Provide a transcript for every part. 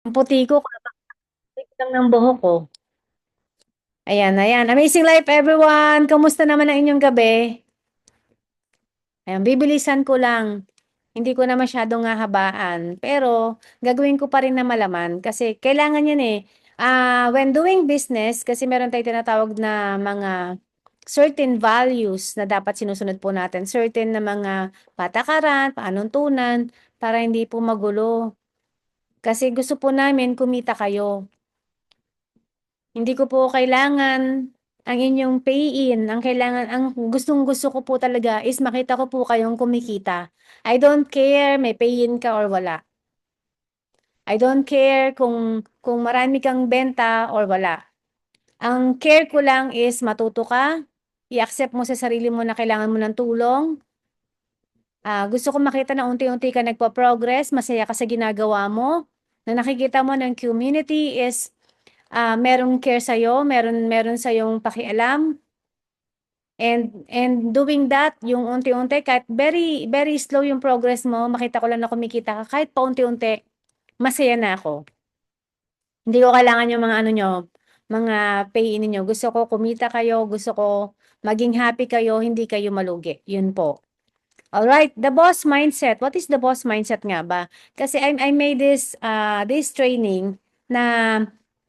Ang puti ko, kakapit lang ng buhok ko. Ayan, ayan. Amazing life, everyone! Kamusta naman ang inyong gabi? Ayan, bibilisan ko lang. Hindi ko na masyadong hahabaan. Pero, gagawin ko pa rin na malaman kasi kailangan yan eh. When doing business, kasi meron tayong tinatawag na mga certain values na dapat sinusunod po natin. Certain na mga patakaran, panuntunan, para hindi po magulo. Kasi gusto po namin kumita kayo. Hindi ko po kailangan ang inyong pay-in. Ang kailangan, ang gustong-gusto ko po talaga is makita ko po kayong kumikita. I don't care may pay-in ka or wala. I don't care kung marami kang benta or wala. Ang care ko lang is matuto ka, i-accept mo sa sarili mo na kailangan mo ng tulong. Gusto ko makita na unti-unti ka nagpo-progress, masaya ka sa ginagawa mo, na nakikita mo ng community is merong care sa'yo, meron sa'yong pakialam, and doing that, yung unti-unti, kahit very, very slow yung progress mo, makita ko lang na kumikita ka, kahit paunti-unti, masaya na ako. Hindi ko kailangan yung mga ano nyo, mga pay-in ninyo. Gusto ko kumita kayo, gusto ko maging happy kayo, hindi kayo malugi. Yun po. Alright, the boss mindset. What is the boss mindset nga ba? Kasi I made this training na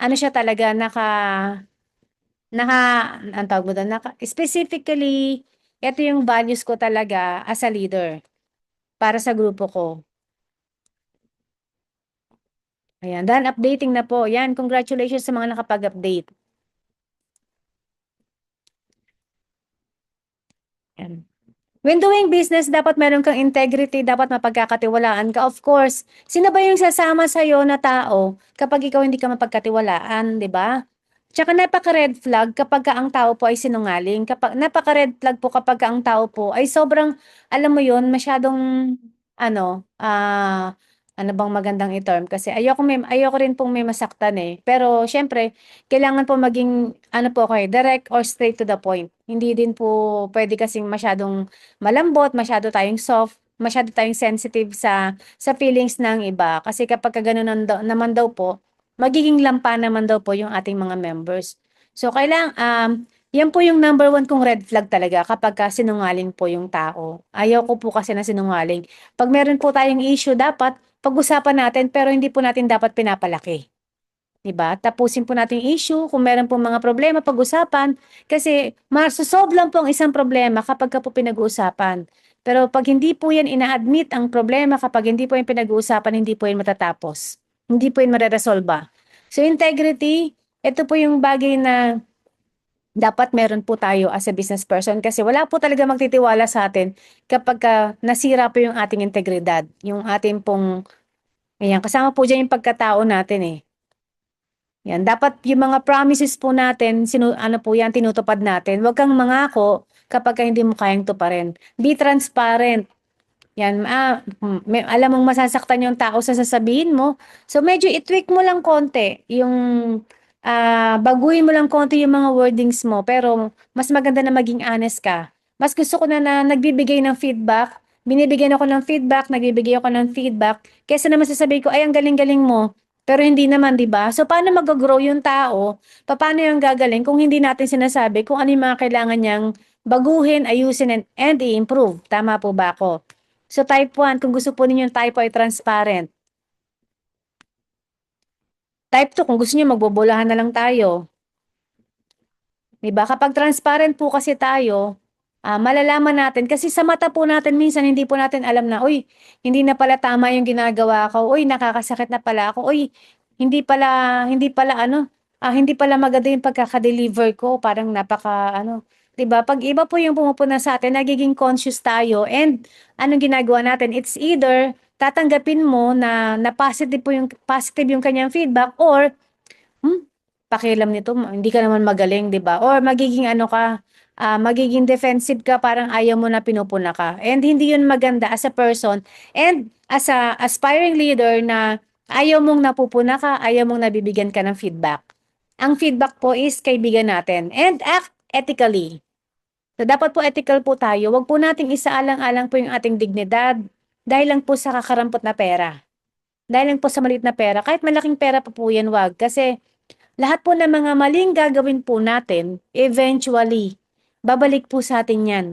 ano siya talaga, naka, ang tawag mo doon, specifically, ito yung values ko talaga as a leader para sa grupo ko. Ayan, done updating na po. Yan, congratulations sa mga nakapag-update. Yan. When doing business, dapat meron kang integrity, dapat mapagkakatiwalaan ka. Of course, sino ba yung sasama sa'yo na tao kapag ikaw hindi ka mapagkatiwalaan, di ba? Tsaka napaka-red flag kapag ka ang tao po ay sinungaling. Napaka-red flag po kapag ka ang tao po ay sobrang, alam mo yun, masyadong, ano bang magandang i-term? Kasi ayoko rin pong may masaktan eh. Pero, syempre, kailangan po maging, ano po kayo, direct or straight to the point. Hindi din po pwede kasing masyadong malambot, masyado tayong soft, masyado tayong sensitive sa feelings ng iba. Kasi kapag ka ganun naman daw po, magiging lampa naman daw po yung ating mga members. So, yan po yung number one kong red flag talaga kapag ka sinungaling po yung tao. Ayaw ko po kasi na sinungaling. Pag meron po tayong issue, dapat pag-usapan natin pero hindi po natin dapat pinapalaki. 'Di ba? Tapusin po natin yung issue. Kung meron po mga problema, pag-usapan. Kasi masosolve lang po ang isang problema kapag ka po pinag-uusapan. Pero pag hindi po yan ina-admit ang problema, kapag hindi po yan pinag-uusapan, hindi po yan matatapos. Hindi po yan mareresolba. So integrity, ito po yung bagay na dapat meron po tayo as a business person kasi wala po talaga magtitiwala sa atin kapag nasira po yung ating integridad, yung ating pong, ayan, kasama po dyan yung pagkatao natin eh. Yan, dapat yung mga promises po natin, ano po yan, tinutupad natin. Huwag kang mangako kapag hindi mo kayang tuparin. Be transparent. Yan, alam mong masasaktan yung tao sa sasabihin mo. So medyo i-tweak mo lang konti, yung baguhin mo lang konti yung mga wordings mo, pero mas maganda na maging honest ka. Mas gusto ko na nagbibigay ng feedback, binibigyan ako ng feedback, nagbibigay ako ng feedback, kaysa naman sasabihin ko, ay, ang galing-galing mo, pero hindi naman, di ba? So paano mag-grow yung tao? Paano yung gagaling kung hindi natin sinasabi kung ano yung mga kailangan niyang baguhin, ayusin, and i-improve? Tama po ba ako? So type 1, kung gusto po ninyo yung type ay transparent. Type 2, kung gusto niyo magbobolahan na lang tayo. 'Di ba? Kapag transparent po kasi tayo, malalaman natin kasi sa mata po natin minsan hindi po natin alam na, uy, hindi na pala tama yung ginagawa ko. Uy, nakakasakit na pala ako. Uy, hindi pala ano, hindi pala maganda yung pagkaka-deliver ko. Parang napaka ano, 'di ba? Pag iba po yung pumupuna sa atin, nagiging conscious tayo and anong ginagawa natin? It's either tatanggapin mo na positive yung kanyang feedback or pakialam nito, hindi ka naman magaling, 'di ba? Or magiging ano ka, magiging defensive ka, parang ayaw mo na pinupuna ka. And hindi 'yun maganda as a person and as a aspiring leader na ayaw mong napupuna ka, ayaw mong nabibigyan ka ng feedback. Ang feedback po is kaibigan natin and act ethically. So dapat po ethical po tayo. Huwag po nating isaalang-alang po yung ating dignidad dahil lang po sa kakarampot na pera. dahil lang po sa maliit na pera. Kahit malaking pera pa po yan, wag. Kasi lahat po ng mga maling gagawin po natin, eventually, babalik po sa atin yan.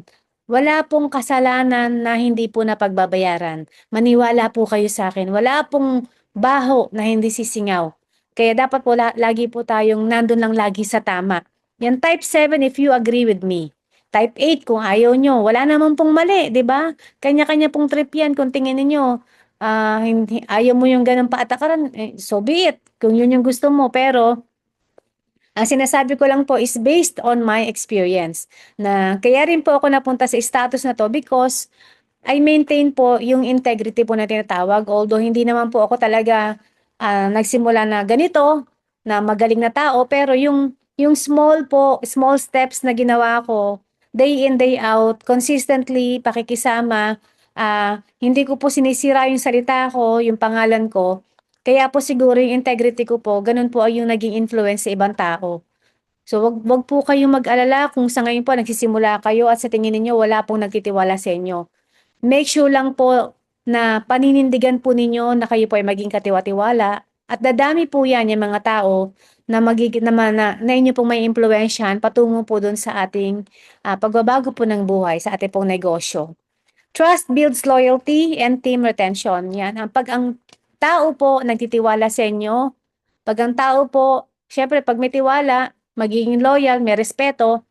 Wala pong kasalanan na hindi po napagbabayaran. Maniwala po kayo sa akin. Wala pong baho na hindi sisingaw. Kaya dapat po lagi po tayong nandun lang lagi sa tama. Yan type 7 if you agree with me. Type 8 kung ayaw nyo. Wala naman pong mali, di ba? Kanya-kanya pong trip yan kung tingin ninyo. Hindi, ayaw mo yung ganang paatakaran, so be it. Kung yun yung gusto mo. Pero ang sinasabi ko lang po is based on my experience na kaya rin po ako napunta sa status na to because I maintain po yung integrity po na tinatawag. Although hindi naman po ako talaga nagsimula na ganito, na magaling na tao, pero yung small po, small steps na ginawa ko, day in, day out, consistently, pakikisama, hindi ko po sinisira yung salita ko, yung pangalan ko. Kaya po siguro yung integrity ko po, ganun po ay yung naging influence sa ibang tao. So wag po kayong mag-alala kung sa ngayon po nagsisimula kayo at sa tingin ninyo wala pong nagtitiwala sa inyo. Make sure lang po na paninindigan po ninyo na kayo po ay maging katiwa-tiwala at dadami po yan yung mga tao na magiging na inyo pong may impluwensyahan patungo po dun sa ating pagbabago po ng buhay sa ating pong negosyo. Trust builds loyalty and team retention. Yan. Pag ang tao po nagtitiwala sa inyo, pag ang tao po, syempre pag may tiwala, magiging loyal, may respeto,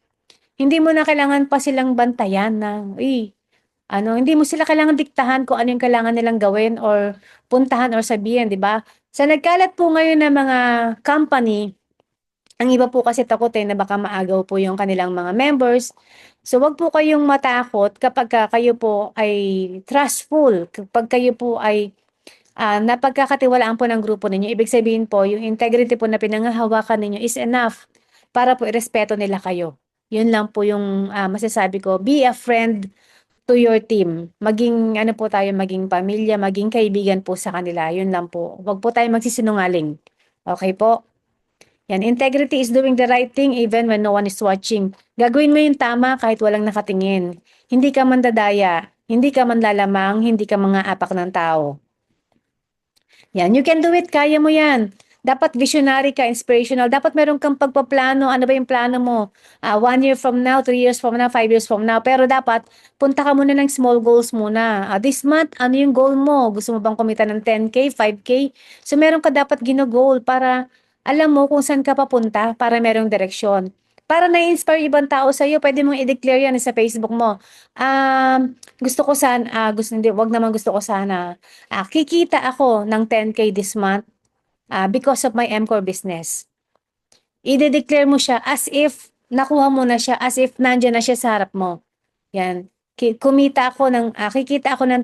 hindi mo na kailangan pa silang bantayan na, hindi mo sila kailangan diktahan kung ano yung kailangan nilang gawin or puntahan or sabihin, di ba? Sa nagkalat po ngayon ng mga company, ang iba po kasi takot na baka maagaw po yung kanilang mga members. So wag po kayong matakot kapag kayo po ay trustful, kapag kayo po ay napagkakatiwalaan po ng grupo ninyo. Ibig sabihin po, yung integrity po na pinanghahawakan ninyo is enough para po irespeto nila kayo. Yun lang po yung masasabi ko. Be a friend to your team. Maging ano po tayo, maging pamilya, maging kaibigan po sa kanila. Yun lang po. Huwag po tayo magsisinungaling. Okay po? Yan, integrity is doing the right thing even when no one is watching. Gagawin mo yung tama kahit walang nakatingin. Hindi ka mandadaya, hindi ka manlalamang, hindi ka mga apak ng tao. Yan, you can do it, kaya mo yan. Dapat visionary ka, inspirational. Dapat meron kang pagpaplano. Ano ba yung plano mo? 1 year from now, 3 years from now, 5 years from now. Pero dapat, punta ka muna ng small goals muna. This month, ano yung goal mo? Gusto mo bang kumita ng 10K, 5K? So, meron ka dapat gino-goal para alam mo kung saan ka papunta para merong direksyon. Para na-inspire ibang tao sa iyo, pwede mong i-declare yan sa Facebook mo. Gusto ko sana, hindi, wag naman gusto ko sana. Kikita ako ng 10K this month because of my MCore business. I-declare mo siya as if nakuha mo na siya, as if nandiyan na siya sa harap mo. Yan. Kikita ako ng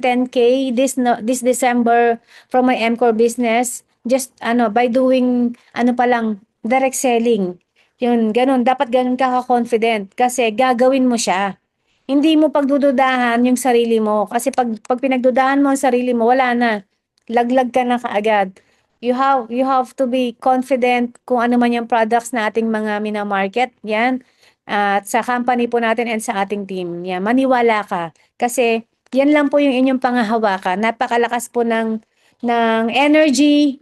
10K this December from my MCore business just by doing pa lang direct selling. Yun, ganun. Dapat ganun ka confident kasi gagawin mo siya. Hindi mo pagdududahan yung sarili mo kasi pag pinagdudahan mo ang sarili mo, wala na. Laglag ka na kaagad. You have to be confident kung ano man yung products na ating mga minamarket. Yan. At sa company po natin and sa ating team. Yan. Maniwala ka. Kasi yan lang po yung inyong pangahawakan. Napakalakas po ng energy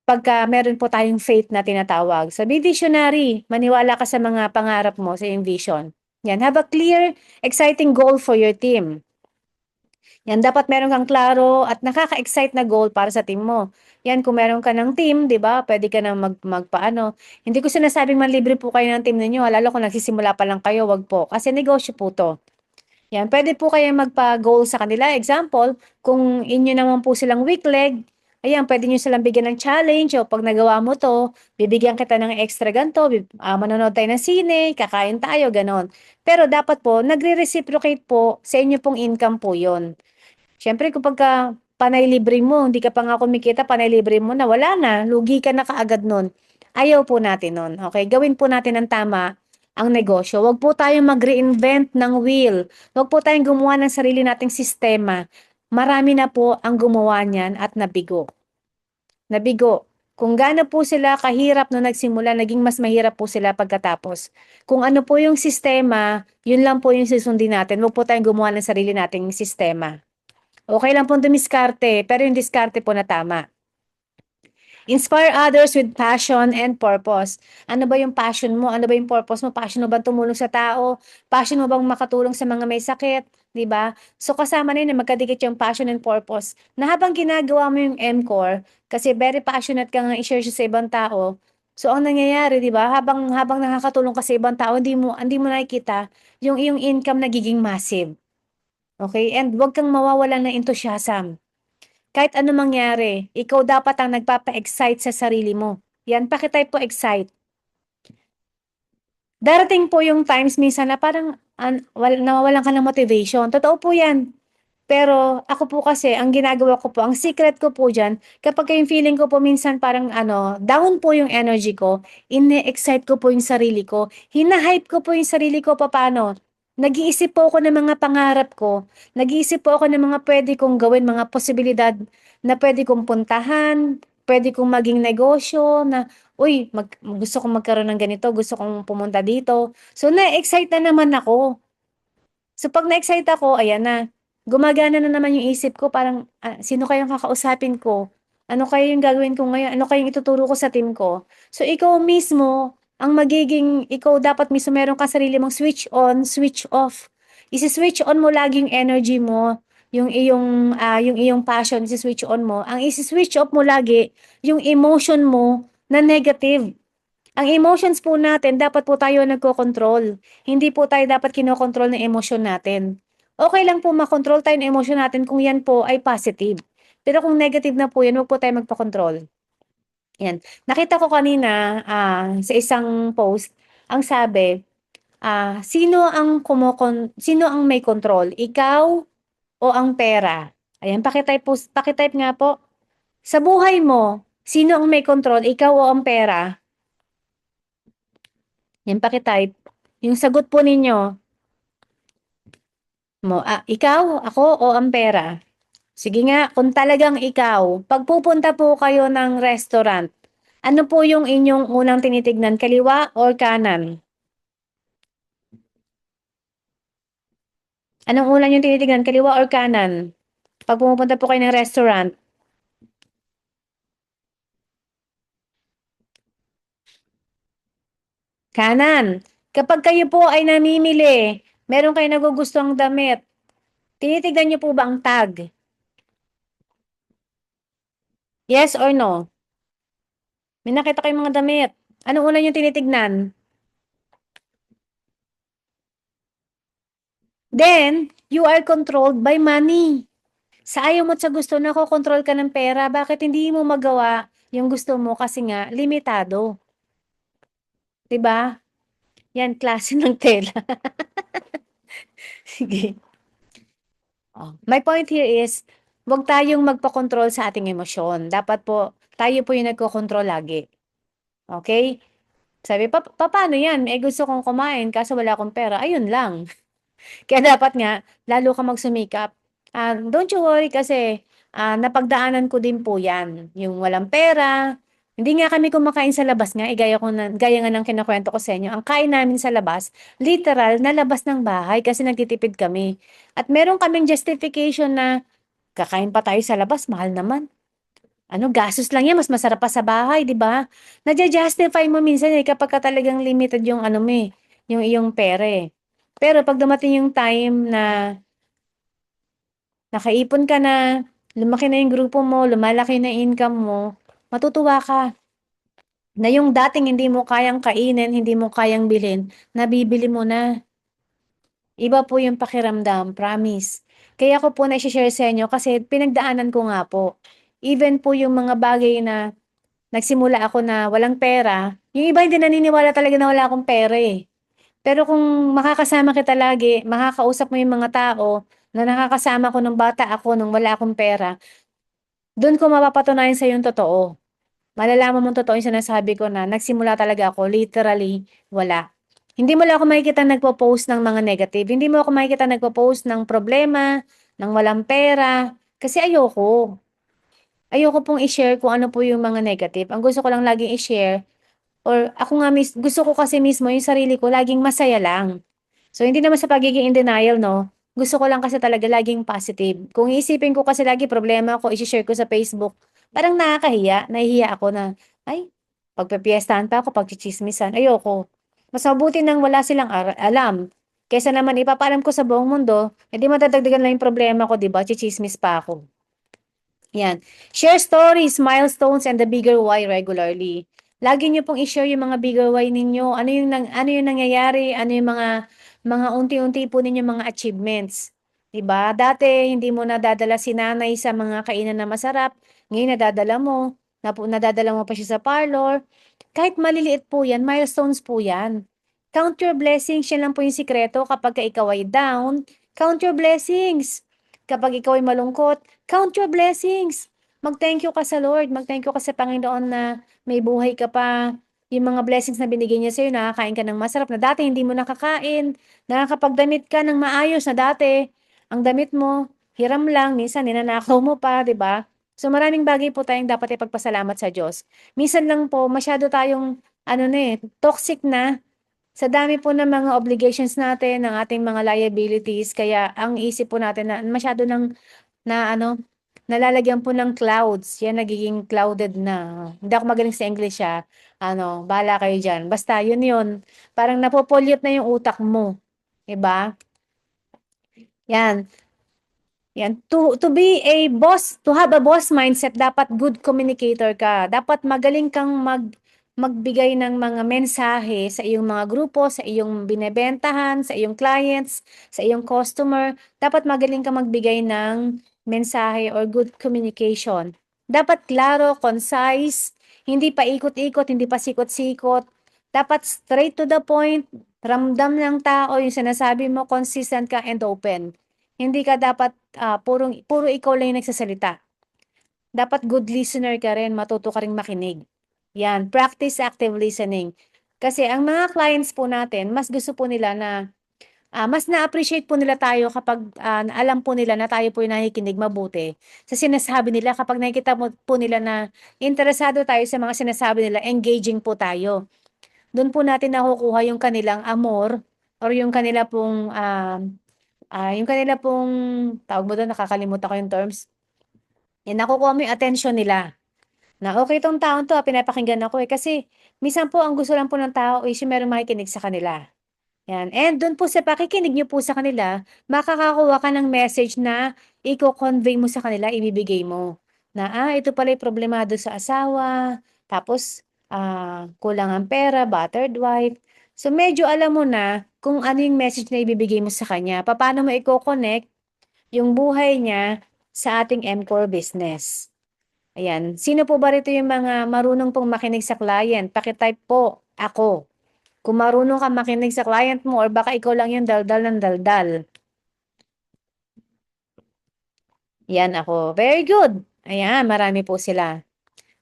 pagka meron po tayong faith na tinatawag. So be visionary. Maniwala ka sa mga pangarap mo, sa iyong vision. Yan. Have a clear, exciting goal for your team. Yan, dapat meron kang klaro at nakaka-excite na goal para sa team mo. Yan, kung meron ka ng team, di ba, pwede ka na magpaano. Hindi ko sinasabing manlibre po kayo ng team ninyo, lalo kung nagsisimula pa lang kayo, wag po. Kasi negosyo po to. Yan, pwede po kayo magpa-goal sa kanila. Example, kung inyo naman po silang weak leg, ayan, pwede nyo silang bigyan ng challenge o pag nagawa mo to, bibigyan kita ng extra ganito, manonood tayo ng sine, kakain tayo, ganon. Pero dapat po, nagre-reciprocate po sa inyo pong income po yon. Siyempre kapag panay libre mo, hindi ka pa nga kumikita, panay libre mo na, wala na, lugi ka na kaagad nun. Ayaw po natin nun, okay? Gawin po natin ng tama ang negosyo. Huwag po tayong mag-reinvent ng wheel. Huwag po tayong gumawa ng sarili nating sistema. Marami na po ang gumawa niyan at nabigo. Nabigo. Kung gaano po sila kahirap nung nagsimula, naging mas mahirap po sila pagkatapos. Kung ano po yung sistema, yun lang po yung susundin natin. Huwag po tayong gumawa ng sarili nating sistema. Okey lang pong dumiskarte, pero yung diskarte po na tama. Inspire others with passion and purpose. Ano ba yung passion mo? Ano ba yung purpose mo? Passion mo bang tumulong sa tao? Passion mo bang makatulong sa mga may sakit? 'Di ba? So kasama na yun na magkadikit yung passion and purpose na habang ginagawa mo yung MCOR, kasi very passionate ka nga i-share siya sa ibang tao. So ang nangyayari, 'di ba, habang habang nakakatulong ka sa ibang tao, hindi mo nakikita yung iyong income nagiging massive. Okay? And 'wag kang mawawalan ng enthusiasm. Kahit ano mangyari, ikaw dapat ang nagpapa-excite sa sarili mo. Yan, paki-type po excite. Darating po yung times minsan na parang nawawalan ka ng motivation. Totoo po yan. Pero ako po kasi, ang ginagawa ko po, ang secret ko po diyan, kapag yung feeling ko po minsan parang ano, down po yung energy ko, ine-excite ko po yung sarili ko, hina-hype ko po yung sarili ko papaano. Nag-iisip po ako ng mga pangarap ko, nag-iisip po ako ng mga pwede kong gawin, mga posibilidad na pwede kong puntahan, pwede kong maging negosyo na, uy, gusto kong magkaroon ng ganito, gusto kong pumunta dito. So, na-excite na naman ako. So, 'pag na-excite ako, ayan na, gumagana na naman yung isip ko parang, sino kayang kakausapin ko? Ano kaya yung gagawin ko ngayon? Ano kayang ituturo ko sa team ko? So, ikaw mismo ang magiging ikaw dapat mismo meron kang sarili mong switch on, switch off. Isi-switch on mo lagi yung energy mo, yung iyong passion isi-switch on mo. Ang isi-switch off mo lagi yung emotion mo na negative. Ang emotions po natin dapat po tayo nagkokontrol. Hindi po tayo dapat kinokontrol ng emosyon natin. Okey lang po makontrol tayo ng emosyon natin kung yan po ay positive. Pero kung negative na po yan, wag po tayong magpakontrol. Yan. Nakita ko kanina, sa isang post, ang sabi, sino ang may kontrol, ikaw o ang pera? Ayan, paki-type nga po. Sa buhay mo, sino ang may kontrol, ikaw o ang pera? Yan, paki-type. Yung sagot po ninyo ikaw, ako o ang pera? Sige nga, kung talagang ikaw, 'pag pupunta po kayo ng restaurant, ano po yung inyong unang tinitignan, kaliwa or kanan? Anong una niyong tinitignan, kaliwa or kanan? 'Pag pumupunta po kayo ng restaurant? Kanan. Kapag kayo po ay namimili, meron kayong nagugustuhang damit, tinitignan niyo po ba ang tag? Yes or no? May nakita kayong mga damit, anong una niyong tinitignan? Then, you are controlled by money. Sa ayaw mo't sa gusto nakokontrol ka ng pera, bakit hindi mo magawa yung gusto mo kasi nga limitado, 'di ba? Yan klase ng tela. Sige. My point here is, 'wag tayong magpakontrol sa ating emosyon. Dapat po, tayo po yung nagkokontrol lagi, okey? Sabi, papaano yan, eh, gusto kong kumain kaso wala akong pera, ayun lang. Kaya dapat nga lalo kang magsumikap. Don't you worry kasi, napagdaanan ko din po 'yan, yung walang pera. Hindi nga kami kumakain sa labas nga, gaya nga ng kinukuwento ko sa inyo, ang kain namin sa labas, literal na labas ng bahay kasi nagtitipid kami. At meron kaming justification na, "Kakain pa tayo sa labas, mahal naman. Ano, gastos lang 'yan, mas masarap pa sa bahay." 'Di ba? Nadja-justify mo minsan, eh, kapagka talagang limited yung ano mo, eh, yung iyong pera, eh. Pero 'pag dumating yung time na nakaipon ka na, lumaki na yung grupo mo, lumalaki na income mo, matutuwa ka na yung dating hindi mo kayang kainin, hindi mo kayang bilhin, nabibili mo na. Iba po yung pakiramdam, promise. Kaya ko po nai-she-share sa inyo kasi pinagdaanan ko nga po. Even po yung mga bagay na nagsimula ako na walang pera, yung iba hindi naniniwala talaga na wala akong pera, eh. Pero kung makakasama kita lagi, makakausap mo yung mga tao na nakakasama ko nung bata ako, nung wala akong pera, dun ko mapapatunayan sa'yo yung totoo. Malalaman mong totoo yung sinasabi ko na nagsimula talaga ako, literally, wala. Hindi mo lang ako makikitang nagpo-post ng mga negative, hindi mo ako makikitang nagpo-post ng problema, ng walang pera, kasi ayoko. Ayoko pong i-share kung ano po yung mga negative. Ang gusto ko lang laging i-share or ako nga gusto ko kasi mismo yung sarili ko laging masaya lang. So, hindi naman sa pagiging in denial 'no. Gusto ko lang kasi talaga laging positive. Kung iisipin ko kasi lagi problema ko, i-share ko sa Facebook, parang nakakahiya, nahihiya ako na, ay, pagpepiestahan pa ako, pagchichismisan, ayoko. Mas mabuti nang wala silang alam. Kesa naman ipapaalam ko sa buong mundo, edi madadagdagan lang yung problema ko, di ba? Chichismis pa ako. Yan. Share stories, milestones, and the bigger why regularly. Lagi niyo pong i-share yung mga bigger why ninyo. Ano yung nangyayari? Ano yung mga unti-unti po ninyo mga achievements. 'Di ba? Dati hindi mo nadadala si nanay sa mga kainan na masarap. Ngayon nadadala mo. Nadadala mo pa siya sa parlor. Kahit maliliit po 'yan, milestones po 'yan. Count your blessings. Yan lang po yung sikreto kapag ikaw ay down. Count your blessings. Kapag ikaw ay malungkot, count your blessings. Mag-thank you ka sa Lord. Mag-thank you ka sa Panginoon na may buhay ka pa. Yung mga blessings na binigay niya sa'yo, nakakain ka ng masarap na dati hindi mo nakakain. Nakakapagdamit ka ng maayos na dati. Ang damit mo, hiram lang. Minsan, ninanakaw mo pa, di ba? So, maraming bagay po tayong dapat ipagpasalamat sa Diyos. Minsan lang po, masyado tayong, toxic na sa dami po ng mga obligations natin, ng ating mga liabilities, kaya ang isip po natin na masyado ng na nalalagyan po ng clouds, yan nagiging clouded na. Hindi ako magaling sa English bahala kayo diyan. Basta yun yun, parang napopollute na yung utak mo, 'di ba? Yan. Yan, to be a boss, to have a boss mindset, dapat good communicator ka. Dapat magaling kang magbigay ng mga mensahe sa iyong mga grupo, sa iyong binebentahan, sa iyong clients, sa iyong customer. Dapat magaling kang magbigay ng mensahe or good communication. Dapat klaro, concise, hindi pa ikot-ikot, hindi pa sikot-sikot. Dapat straight to the point, ramdam ng tao yung sinasabi mo, consistent ka and open. Hindi ka dapat puro ikaw lang yung nagsasalita. Dapat good listener ka rin, matuto ka rin makinig. Yan, practice active listening. Kasi ang mga clients po natin, mas gusto po nila na, mas na-appreciate po nila tayo kapag alam po nila na tayo po yung nakikinig mabuti. Sa sinasabi nila, kapag nakikita po nila na interesado tayo sa mga sinasabi nila, engaging po tayo. Doon po natin nakukuha yung kanilang amor or yung kanila pong yung kanila pong, tawag mo dun, nakakalimutan ko yung terms. Yan, nakukuha mo yung attention nila. Na okay tong taon 'to, pinapakinggan ako, kasi minsan po ang gusto lang po ng tao is yung merong makikinig sa kanila. Yan, and dun po sa pakikinig niyo po sa kanila, makakakuha ka ng message na iko-convey mo sa kanila, ibibigay mo. Na, ito pala yung problemado sa asawa, tapos, kulang ang pera, battered wife. So, medyo alam mo na kung ano yung message na ibibigay mo sa kanya. Papaano mo iko-connect yung buhay niya sa ating M-Core business. Ayan. Sino po ba rito yung mga marunong pong makinig sa client? Paki-type po, ako. Kung marunong ka makinig sa client mo or baka ikaw lang yung daldal ng daldal. Yan ako. Very good. Ayan, marami po sila.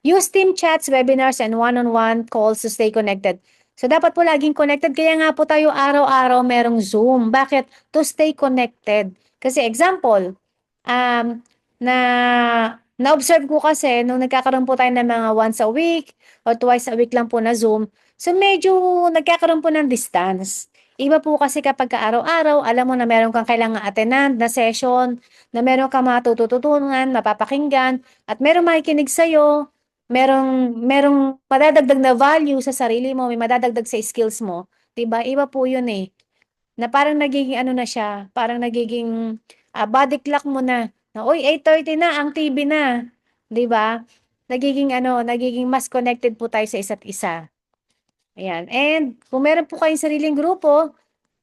Use team chats, webinars, and one-on-one calls to stay connected. So, dapat po laging connected. Kaya nga po tayo araw-araw merong Zoom. Bakit? To stay connected. Kasi example, um, na na-observe ko kasi nung nagkakaroon po tayo ng mga once a week or twice a week lang po na Zoom, so medyo nagkakaroon po ng distance. Iba po kasi kapag araw-araw, alam mo na meron kang kailangang attendant na session, na meron kang matututunan, mapapakinggan, at merong makikinig sa'yo, merong madadagdag na value sa sarili mo, may madadagdag sa skills mo, 'di ba? Iba po 'yun eh. Na parang nagiging ano na siya, parang nagiging body clock mo na uy 8:30 na ang TV na, 'di ba? Nagiging mas connected po tayo sa isa't isa. Ayan. And kung meron po kayong sariling grupo,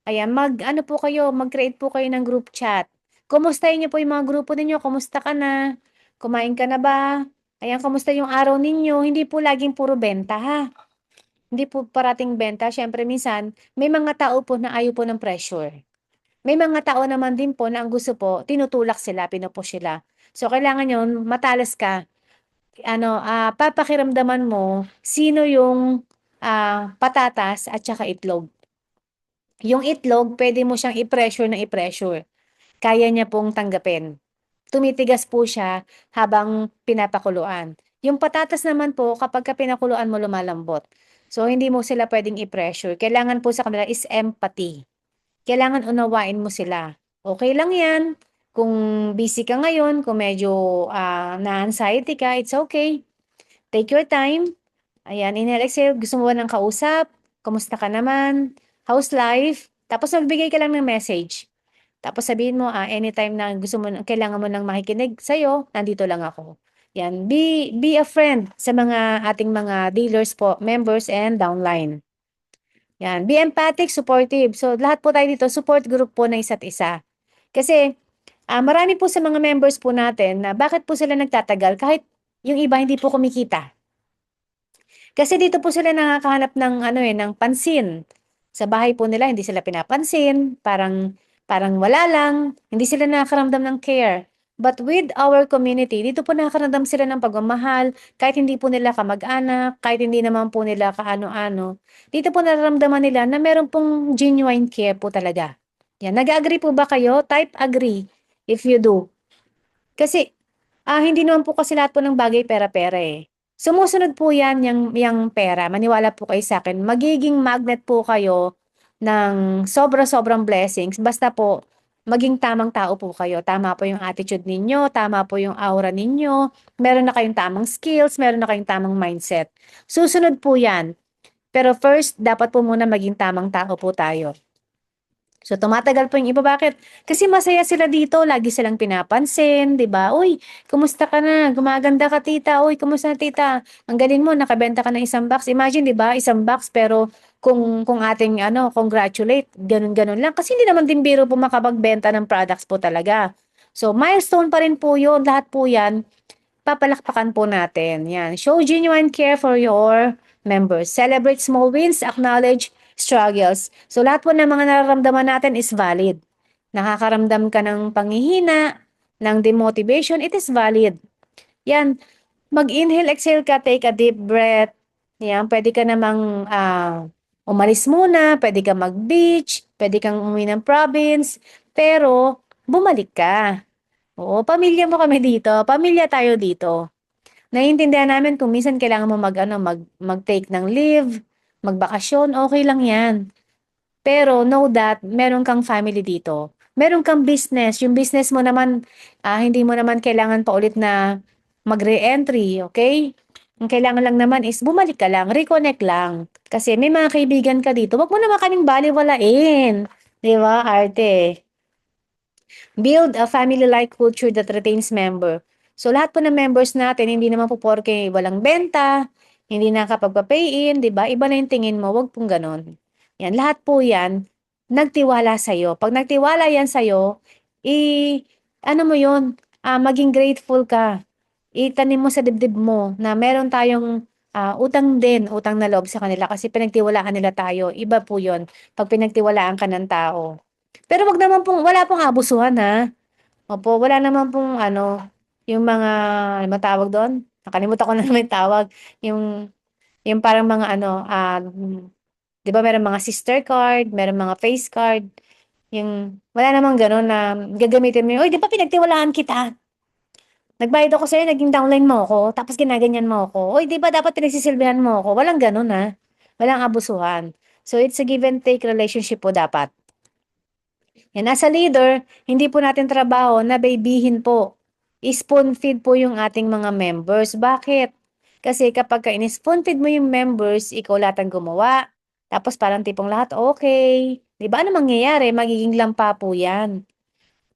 ayan, mag-ano po kayo, mag-create po kayo ng group chat. Kumustahin niyo po yung mga grupo ninyo, kumusta ka na? Kumain ka na ba? Ayan, kumusta yung araw ninyo? Hindi po laging puro benta ha. Hindi po parating benta. Siyempre minsan, may mga tao po na ayaw po ng pressure. May mga tao naman din po na ang gusto po, tinutulak sila, pinupush sila. So, kailangan yun, matalas ka. Papakiramdaman mo sino yung patatas at saka itlog. Yung itlog, pwede mo siyang i-pressure na i-pressure. Kaya niya pong tanggapin. Tumitigas po siya habang pinapakuluan. Yung patatas naman po, kapag ka pinakuluan mo, lumalambot. So, hindi mo sila pwedeng i-pressure. Kailangan po sa kanila is empathy. Kailangan unawain mo sila. Okay lang 'yan. Kung busy ka ngayon, kung medyo, na-anxiety ka, it's okay. Take your time. Ayan, inhale, exhale. Gusto mo ba ng kausap? Kamusta ka naman? How's life? Tapos magbigay ka lang ng message. Tapos sabihin mo, anytime na gusto mo kailangan mo ng makikinig sa'yo, nandito lang ako. Yan, be a friend sa mga ating mga dealers po, members and downline. Yan, be empathic, supportive. So lahat po tayo dito, support group po ng isa't isa. Kasi marami po sa mga members po natin na bakit po sila nagtatagal kahit yung iba hindi po kumikita. Kasi dito po sila nakakahanap ng ano ng pansin. Sa bahay po nila hindi sila pinapansin, parang parang wala lang, hindi sila nakakaramdam ng care. But with our community, dito po nakakaramdam sila ng pagmamahal, kahit hindi po nila kamag-anak, kahit hindi naman po nila kaano-ano. Dito po nararamdaman nila na meron pong genuine care po talaga. Yan, nag-agree po ba kayo? Type agree if you do. Kasi hindi naman po kasi lahat po ng bagay pera-pera, eh. Sumusunod po 'yan yang pera, maniwala po kayo sa'kin. Magiging magnet po kayo ng sobra-sobrang blessings basta po maging tamang tao po kayo. Tama po yung attitude ninyo, tama po yung aura ninyo, meron na kayong tamang skills, meron na kayong tamang mindset. Susunod po 'yan. Pero first, dapat po muna maging tamang tao po tayo. So, tumatagal po yung iba. Bakit? Kasi masaya sila dito. Lagi silang pinapansin, di ba? Uy, kumusta ka na? Gumaganda ka, tita. Uy, kumusta na, tita? Ang galing mo, nakabenta ka ng isang box. Imagine, di ba? Isang box, pero kung ating, congratulate, ganun-ganun lang. Kasi hindi naman din biro po makapagbenta ng products po talaga. So, milestone pa rin po yun. Lahat po yan papalakpakan po natin. Yan. Show genuine care for your members. Celebrate small wins, acknowledge struggles. So lahat po ng mga nararamdaman natin is valid. Nakakaramdam ka ng panghihina, ng demotivation, it is valid. Yan. Mag-inhale, exhale ka, take a deep breath. Yan, pwede ka namang umalis muna, pwede ka mag-beach, pwede kang umuwi ng province, pero bumalik ka. Oo, pamilya mo kami dito, pamilya tayo dito. Naiintindihan namin kung minsan kailangan mo mag-take ng leave, magbakasyon, okay lang 'yan. Pero know that meron kang family dito. Meron kang business, yung business mo naman, hindi mo naman kailangan pa ulit na mag-re-entry, okay? Ang kailangan lang naman is bumalik ka lang, reconnect lang. Kasi may mga kaibigan ka dito, wag mo naman kaming balewalain. 'Di ba, ate? Build a family-like culture that retains member. So lahat po ng members natin, hindi naman po porke walang benta, hindi nakakapagpa-pay-in, 'di ba? Iba na yung tingin mo, wag pong gano'n. Yan, lahat po yan, nagtiwala sa'yo. Pag nagtiwala yan sa'yo, ano mo yun, maging grateful ka. Itanim mo sa dibdib mo na meron tayong utang din, utang na loob sa kanila kasi pinagtiwalaan nila tayo. Iba po yun, pag pinagtiwalaan ka ng tao. Pero wag naman pong wala pong abusuhan, ha. Opo, wala naman pong yung mga ano bang tawag dun? Nakalimutan ko na naman yung tawag, yung parang mga 'di ba merong mga sister card, merong mga face card, yung wala namang gano'n na gagamitin mo yung, "Uy, 'di ba pinagtiwalaan kita? Nagbayad ako sa'yo, naging downline mo ako, tapos ginaganyan mo ako. Uy, 'di ba dapat pinagsisilbihan mo ako?" Walang gano'n, walang abusuhan. So, it's a give and take relationship po dapat. Yan, as a leader, hindi po natin trabaho na baybihin po. Spoon feed po yung ating mga members. Bakit? Kasi kapag in-spoon feed mo yung members, ikaw lahat ang gumawa. Tapos parang tipong lahat okay. Di ba ano mangyayari? Magiging lampa po yan.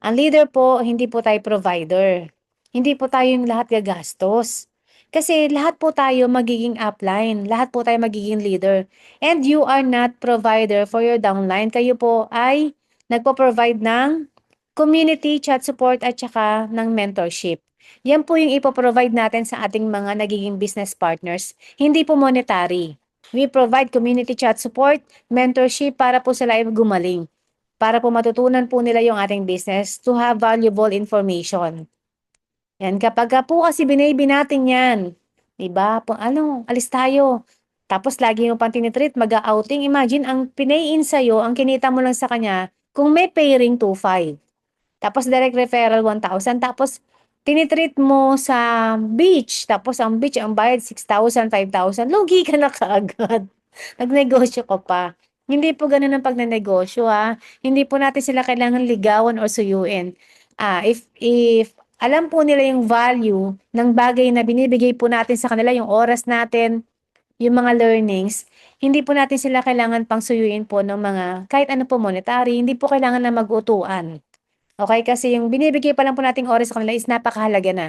Ang leader po, hindi po tayo provider. Hindi po tayo yung lahat gagastos. Kasi lahat po tayo magiging upline. Lahat po tayo magiging leader. And you are not provider for your downline. Kayo po ay nagpo-provide ng community chat support at saka ng mentorship. Yan po yung ipoprovide natin sa ating mga nagiging business partners. Hindi po monetary. We provide community chat support, mentorship para po sila ay gumaling. Para po matutunan po nila yung ating business to have valuable information. Yan, kapag po kasi binaby natin yan, 'di ba? Alis tayo. Tapos lagi mo pang tinitreat, mag-a-outing. Imagine, ang pinay-in sa'yo, ang kinita mo lang sa kanya, kung may pairing 2,500. Tapos direct referral 1,000. Tapos tinitreat mo sa beach. Tapos ang beach, ang bayad 6,000, 5,000. Lugi ka na kaagad. Nagnegosyo ka pa. Hindi po gano'n ang pagnenegosyo, ha. Hindi po natin sila kailangan ligawan or suyuin. If alam po nila yung value ng bagay na binibigay po natin sa kanila, yung oras natin, yung mga learnings, hindi po natin sila kailangan pang suyuin po ng mga kahit ano po monetary, hindi po kailangan na mag-utuan. Okey, kasi yung binibigay pa lang po nating oras sa kanila is napakahalaga na.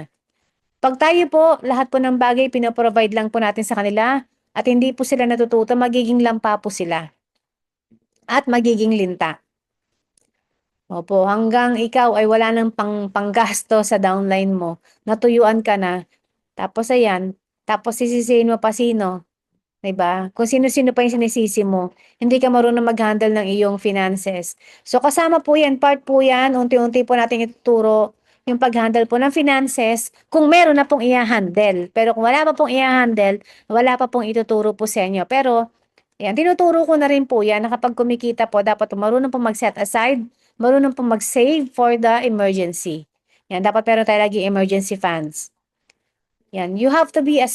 'Pag tayo po, lahat po ng bagay pino-provide lang po natin sa kanila at hindi po sila natututo, magiging lampa po sila at magiging linta. Opo, hanggang ikaw ay wala ng panggasto sa downline mo, natuyuan ka na, tapos ayan, tapos sisisihin mo pa sino, 'di ba? Kung sino-sino pa yung sinisisi mo, hindi ka marunong mag-handle ng iyong finances. So kasama po 'yan, part po 'yan, unti-unti po nating ituturo yung pag-handle po ng finances kung meron na pong iha-handle. Pero kung wala pa pong iha-handle, wala pa pong ituturo po sa inyo. Pero ayan, tinuturo ko na rin po 'yan na kapag kumikita po dapat po marunong pong mag-set aside, marunong pong mag-save for the emergency. 'Yan, dapat meron tayo laging emergency funds. Yan, you have to be a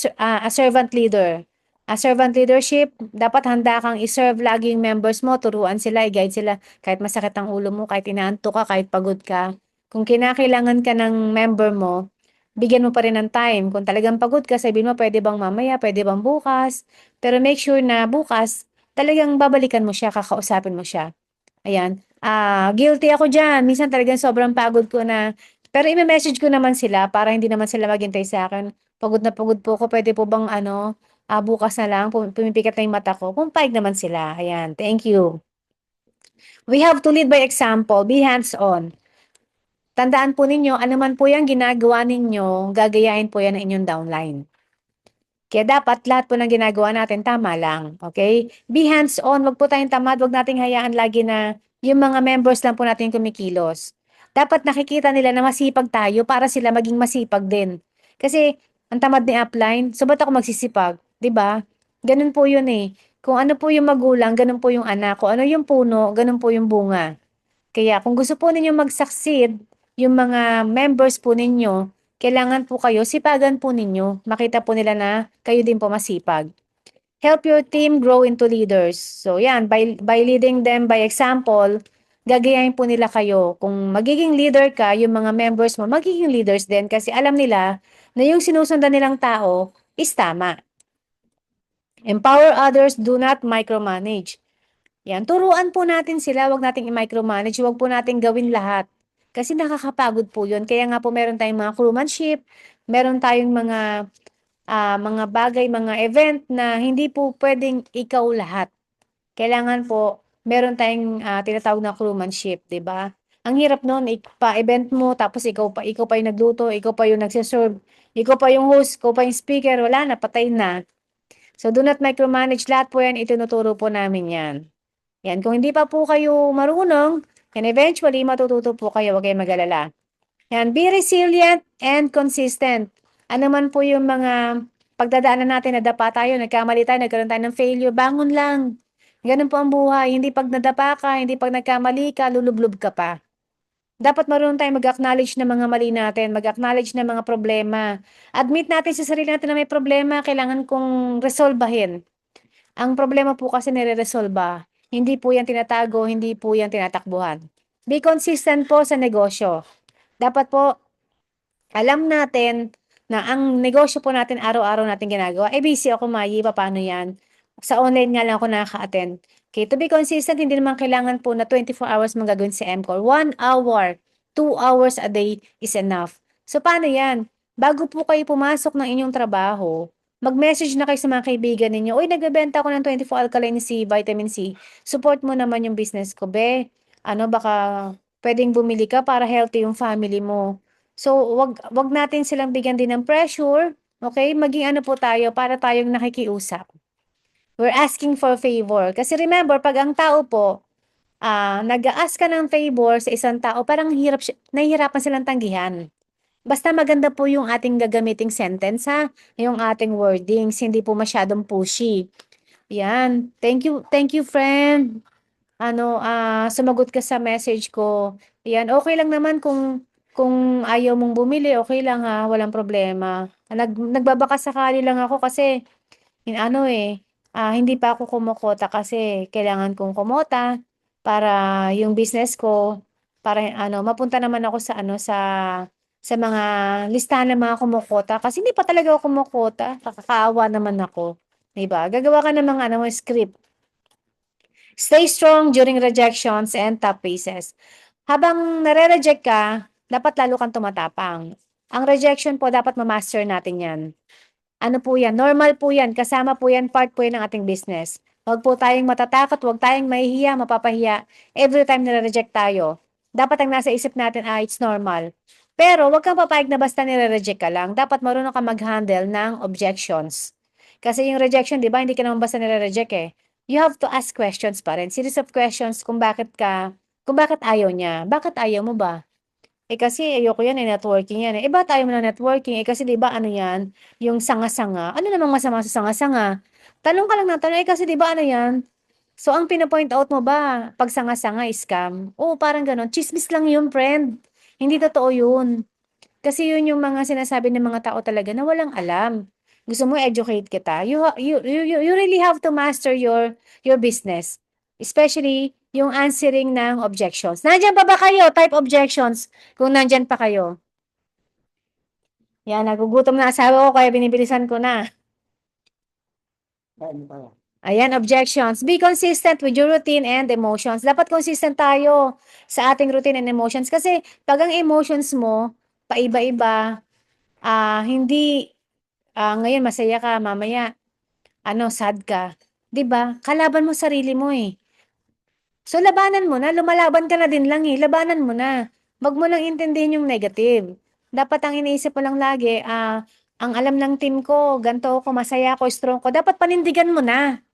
servant leader. A servant leadership, dapat handa kang i-serve lagi yung members mo, turuan sila, i-guide sila kahit masakit ang ulo mo, kahit inaantok ka, kahit pagod ka. Kung kinakailangan ka ng member mo, bigyan mo pa rin ng time. Kung talagang pagod ka, sabihin mo, pwede bang mamaya, pwede bang bukas. Pero make sure na bukas, talagang babalikan mo siya, kakausapin mo siya. Ayan. Guilty ako diyan. Minsan talagang sobrang pagod ko na pero ime-message ko naman sila para hindi naman sila maghintay sa'kin. Pagod na pagod po ako, puwede po bang ano, bukas na lang pumipikit na yung mata ko, pumayag naman sila. Ayan, thank you. We have to lead by example, be hands-on. Tandaan po ninyo, ano man po yang ginagawa ninyo, gagayahin po yan ng inyong downline. Kaya dapat lahat po ng ginagawa natin tama lang, okay? Be hands-on, wag po tayong tamad, wag nating hayaan lagi na yung mga members lang po natin kumikilos. Dapat nakikita nila na masipag tayo para sila maging masipag din. Kasi ang tamad ni upline, so ba't ako magsisipag, 'di ba? Ganun po 'yun eh. Kung ano po yung magulang, ganun po yung anak. Kung ano yung puno, ganun po yung bunga. Kaya kung gusto po ninyong mag-succeed, yung mga members po ninyo, kailangan po kayo sipagan po ninyo. Makita po nila na kayo din po masipag. Help your team grow into leaders. So yan, by leading them by example, gagayahin po nila kayo. Kung magiging leader ka, yung mga members mo, magiging leaders din kasi alam nila na yung sinusundan nilang tao is tama. Empower others, do not micromanage. Yan, turuan po natin sila, wag nating i-micromanage, wag po nating gawin lahat. Kasi nakakapagod po 'yun. Kaya nga po meron tayong mga crewmanship, meron tayong mga bagay, mga event na hindi po puwedeng ikaw lahat. Kailangan po meron tayong, tinatawag na crewmanship, 'di ba? Ang hirap no'n pa-event mo tapos ikaw pa yung nagluto, ikaw pa yung nagse-serve, ikaw pa yung host, ikaw pa yung speaker, wala na, patay na. So, do not micromanage, lahat po 'yan itinuturo po namin 'yan. Yan, kung hindi pa po kayo marunong, and eventually matututo po kayo, huwag kayong mag-alala. Yan, be resilient and consistent. Ano man po yung mga pagdadaanan natin, nadapa tayo, nagkamali tayo, nagkaroon tayo ng failure, bangon lang. Ganun po ang buhay. Hindi pag nadapa ka, hindi pag nagkamali ka, lulublob ka pa. Dapat marunong tayong mag-acknowledge ng mga mali natin, mag-acknowledge ng mga problema. Admit natin sa sarili natin na may problema, kailangan kong resolbahin. Ang problema po kasi nire-resolba, hindi po yan tinatago, hindi po yan tinatakbuhan. Be consistent po sa negosyo. Dapat po alam natin na ang negosyo po natin araw-araw natin ginagawa, eh busy ako Mayi, paano yan? Sa online nga lang ako nakaka-attend. Okay, to be consistent, hindi naman kailangan po na 24 hours mong gagawin si MCOR. 1 hour, 2 hours a day is enough. So paano yan? Bago po kayo pumasok ng inyong trabaho, mag-message na kayo sa mga kaibigan ninyo, uy, nagbebenta ako ng 24 alkaline C, vitamin C. Support mo naman yung business ko, be. Ano, baka pwedeng bumili ka para healthy yung family mo. So, wag natin silang bigyan din ng pressure, okay? Maging ano po tayo, para tayong nakikiusap. We're asking for favor. Kasi remember, pag ang tao po, nag-a-ask ka ng favor sa isang tao, parang nahihirapan silang tanggihan. Basta maganda po yung ating gagamiting sentence ha, yung ating wordings, hindi po masyadong pushy. Yan. Thank you friend. Ano, sumagot ka sa message ko. Yan, okay lang naman kung ayaw mong bumili, okay lang ha, walang problema. Nagbabakasakali lang ako kasi ano eh, Hindi pa ako kumokota kasi kailangan kong kumota para yung business ko, para ano, mapunta naman ako sa ano, sa mga listahan ng mga kumokota kasi hindi pa talaga ako kumokota. Nakakaawa naman ako, 'di ba? Gagawa ka ng mga ano, script. Stay strong during rejections and tough phases. Habang nare-reject ka, dapat lalo kang tumatapang. Ang rejection po dapat ma-master natin 'yan. Ano po yan, normal po yan, kasama po yan, part po yan ng ating business. Huwag po tayong matatakot, huwag tayong mahihiya, mapapahiya every time nire-reject tayo. Dapat ang nasa isip natin, it's normal. Pero huwag kang papayag na basta nire-reject ka lang. Dapat marunong ka mag-handle ng objections. Kasi yung rejection, di ba, hindi ka naman basta nire-reject eh. You have to ask questions pa rin. Series of questions kung bakit ayaw niya. Bakit ayaw mo ba? Kasi ayoko yan networking yan ba't ayaw mo ng networking? Kasi 'di ba ano yan, yung sanga-sanga. Ano namang masama sa sanga-sanga? Tanong ka lang ng tanong, kasi 'di ba ano yan? So ang pino-point out mo ba 'pag sanga-sanga scam? Oo, parang gano'n. Tsismis lang yun, friend. Hindi totoo yun. Kasi yun yung mga sinasabi ng mga tao talaga na walang alam. Gusto mo educate kita, you really have to master your business. Especially yung answering ng objections. Nandiyan pa ba kayo? Type objections kung nandiyan pa kayo. Yan, nagugutom na asawa ko kaya binibilisan ko na. Ayan, objections. Be consistent with your routine and emotions. Dapat consistent tayo sa ating routine and emotions. Kasi pag ang emotions mo, paiba-iba, hindi, ngayon masaya ka, mamaya, sad ka. 'Di ba? Kalaban mo sarili mo eh. So, labanan mo na, lumalaban ka na din lang eh, labanan mo na. Wag mo lang intindihin yung negative. Dapat ang iniisip mo lang lagi, ang alam ng team ko, ganito ako, masaya ako, strong ko. Dapat panindigan mo na.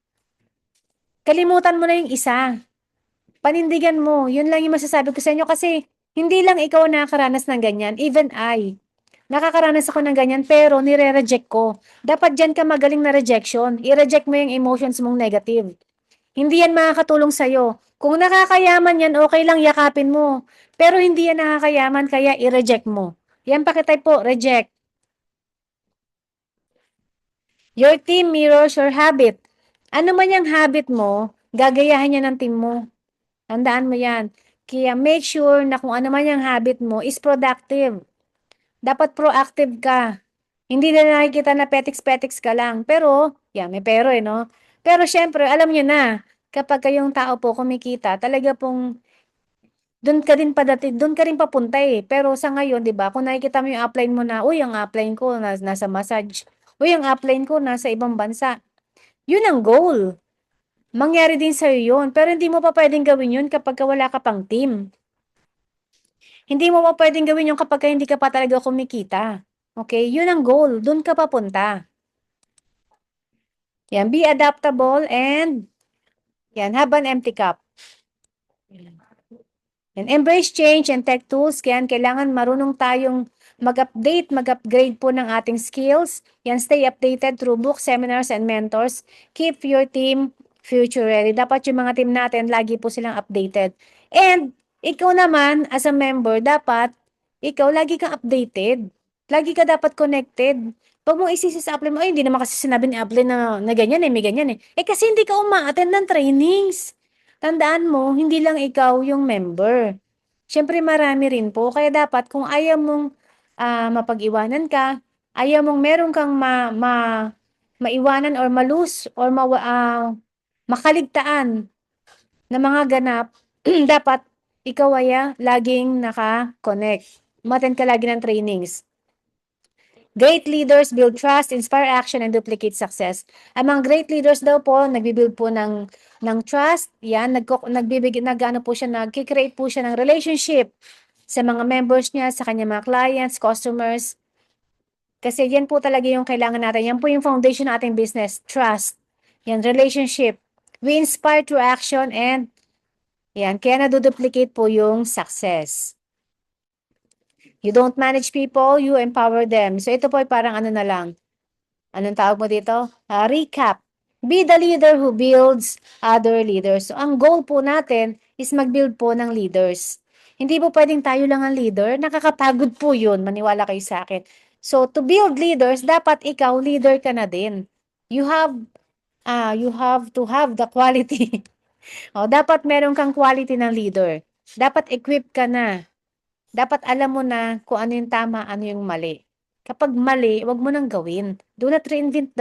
Kalimutan mo na yung isa. Panindigan mo. Yun lang yung masasabi ko sa inyo kasi hindi lang ikaw nakakaranas ng ganyan, even I. Nakakaranas ako ng ganyan pero nire-reject ko. Dapat diyan ka magaling na rejection. I-reject mo yung emotions mong negative. Hindi yan makakatulong sa'yo. Kung nakakayaman yan, okay lang yakapin mo. Pero hindi yan nakakayaman kaya i-reject mo. Yan pakitype po, reject. Your team mirrors your habit. Ano man yung habit mo, gagayahin niya ng team mo. Tandaan mo yan. Kaya make sure na kung ano man yung habit mo is productive. Dapat proactive ka. Hindi na nakikita na petiks-petiks ka lang. Pero, yan, may pero no? Pero syempre, alam niyo na, kapag kayong tao po kumikita, talaga pong doon ka rin papunta eh. Pero sa ngayon, 'di ba, kung nakikita mo yung upline mo na, uy, ang upline ko nasa massage. Uy, ang upline ko nasa ibang bansa. Yun ang goal. Mangyari din sa'yo yun. Pero hindi mo pa pwedeng gawin yun kapag wala ka pang team. Hindi mo pa pwedeng gawin yun kapag hindi ka pa talaga kumikita. Okay? Yun ang goal. Doon ka papunta. Yan, be adaptable and yan, have an empty cup. And embrace change and tech tools. Kailangan marunong tayong mag-update, mag-upgrade po ng ating skills. Yan, stay updated through books, seminars, and mentors. Keep your team future ready. Dapat yung mga team natin, lagi po silang updated. And, ikaw naman, as a member, dapat, ikaw, lagi kang updated. Lagi ka dapat connected. Pag mo isisi sa upline mo, ay, hindi naman kasi sinabi ni upline na ganyan eh, may ganyan eh. Kasi hindi ka uma-attend ng trainings. Tandaan mo, hindi lang ikaw yung member. Siyempre marami rin po. Kaya dapat kung ayaw mong mapag-iwanan ka, ayaw mong meron kang maiwanan or malus or makaligtaan na mga ganap, dapat ikaw ay laging naka-connect. Umattend ka lagi ng trainings. Great leaders build trust, inspire action, and duplicate success. Ang mga great leaders daw po, nagbibuild po ng trust. Yan, nag-ano po siya, nag-create po siya ng relationship sa mga members niya, sa kanya mga clients, customers. Kasi yan po talaga yung kailangan natin. Yan po yung foundation ng ating business, trust. Yan, relationship. We inspire through action and yan, kaya naduduplicate po yung success. You don't manage people, you empower them. So ito po ay parang ano na lang. Anong tawag mo dito? Recap. Be the leader who builds other leaders. So ang goal po natin is mag-build po ng leaders. Hindi po pwedeng tayo lang ang leader. Nakakapagod po yun. Maniwala kayo sa akin. So to build leaders, dapat ikaw leader ka na din. You have you have to have the quality. O, dapat meron kang quality ng leader. Dapat equipped ka na. Dapat alam mo na kung ano yung tama, ano yung mali. Kapag mali, wag mo nang gawin. Do not reinvent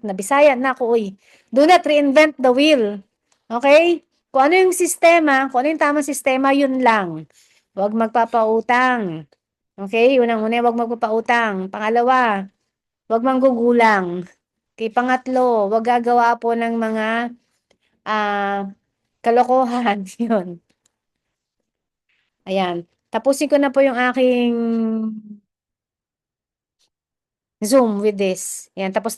na Bisaya na ako, uy. Do not reinvent the wheel. Okay? Kung ano yung sistema, kung ano yung tamang sistema, yun lang. Huwag magpapautang. Okay? Unang-una, huwag magpapautang. Pangalawa, huwag manggugulang. Okay, pangatlo, huwag gagawa po ng mga kalokohan. Yun. Ayan. Tapusin ko na po yung aking Zoom with this. Ayan, tapos